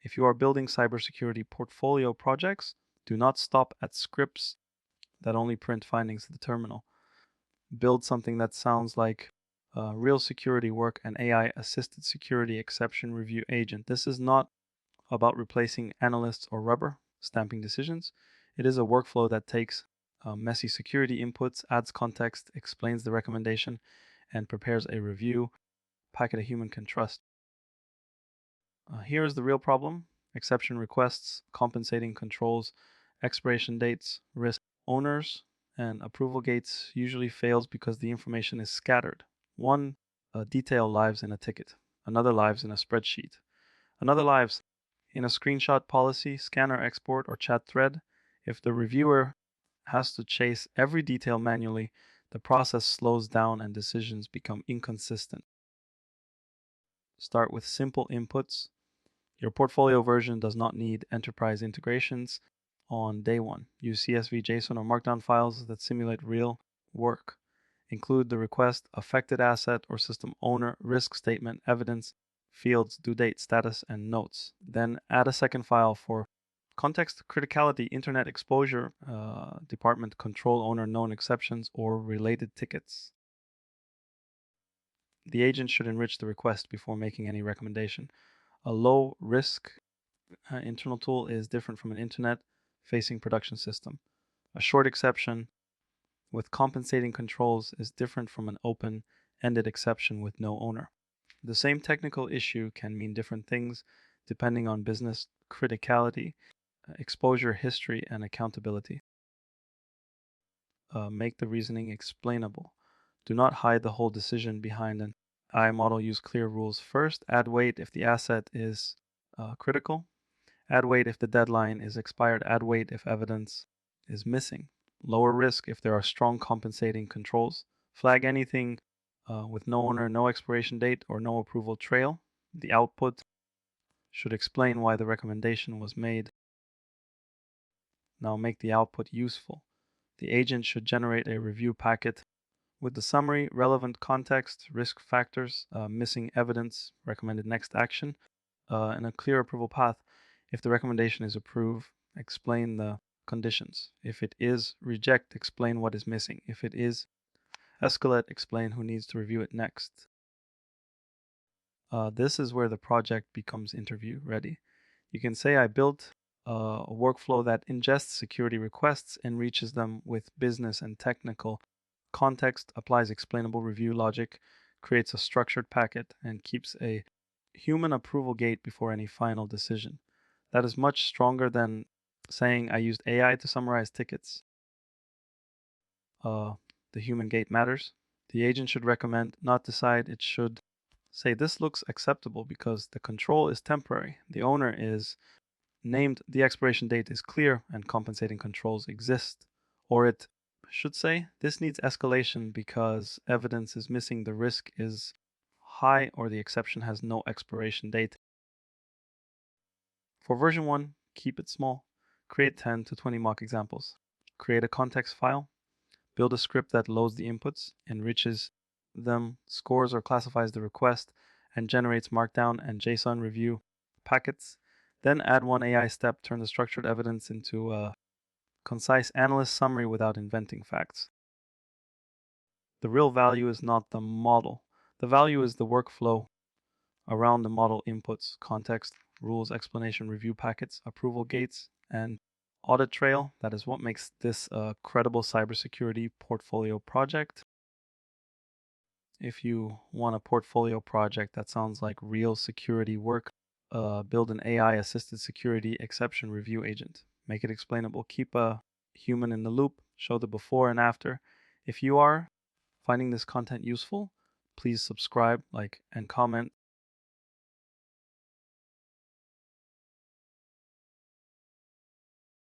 If you are building cybersecurity portfolio projects, do not stop at scripts that only print findings to the terminal. Build something that sounds like real security work, an AI-assisted security exception review agent. This is not about replacing analysts or rubber stamping decisions. It is a workflow that takes messy security inputs, adds context, explains the recommendation, and prepares a review packet a human can trust. Here's the real problem: exception requests, compensating controls, expiration dates, risk. Owners and approval gates usually fails because the information is scattered. One detail lives in a ticket, another lives in a spreadsheet, another lives in a screenshot policy, scanner export, or chat thread. If the reviewer has to chase every detail manually, the process slows down and decisions become inconsistent. Start with simple inputs. Your portfolio version does not need enterprise integrations on day one. Use CSV, JSON, or Markdown files that simulate real work. Include the request, affected asset or system owner, risk statement, evidence, fields, due date, status, and notes. Then add a second file for context, criticality, internet exposure, department, control owner, known exceptions, or related tickets. The agent should enrich the request before making any recommendation. A low risk internal tool is different from an internet-facing production system. A short exception with compensating controls is different from an open-ended exception with no owner. The same technical issue can mean different things depending on business criticality, exposure history, and accountability. Make the reasoning explainable. Do not hide the whole decision behind an AI model. Use clear rules first. Add weight if the asset is critical. Add weight if the deadline is expired. Add weight if evidence is missing. Lower risk if there are strong compensating controls. Flag anything with no owner, no expiration date, or no approval trail. The output should explain why the recommendation was made. Now make the output useful. The agent should generate a review packet with the summary, relevant context, risk factors, missing evidence, recommended next action, and a clear approval path. If the recommendation is approved, explain the conditions. If it is reject, explain what is missing. If it is escalate, explain who needs to review it next. This is where the project becomes interview ready. You can say I built a workflow that ingests security requests, enriches them with business and technical context, applies explainable review logic, creates a structured packet, and keeps a human approval gate before any final decision. That is much stronger than saying I used AI to summarize tickets. The human gate matters. The agent should recommend, not decide. It should say this looks acceptable because the control is temporary. The owner is named, the expiration date is clear, and compensating controls exist. Or it should say this needs escalation because evidence is missing, the risk is high, or the exception has no expiration date. For version 1, keep it small. Create 10 to 20 mock examples. Create a context file. Build a script that loads the inputs, enriches them, scores or classifies the request, and generates Markdown and JSON review packets. Then add one AI step, turn the structured evidence into a concise analyst summary without inventing facts. The real value is not the model. The value is the workflow around the model: inputs, context, rules, explanation, review packets, approval gates, and audit trail. That is what makes this a credible cybersecurity portfolio project. If you want a portfolio project that sounds like real security work, build an AI-assisted security exception review agent. Make it explainable. Keep a human in the loop. Show the before and after. If you are finding this content useful, please subscribe, like, and comment.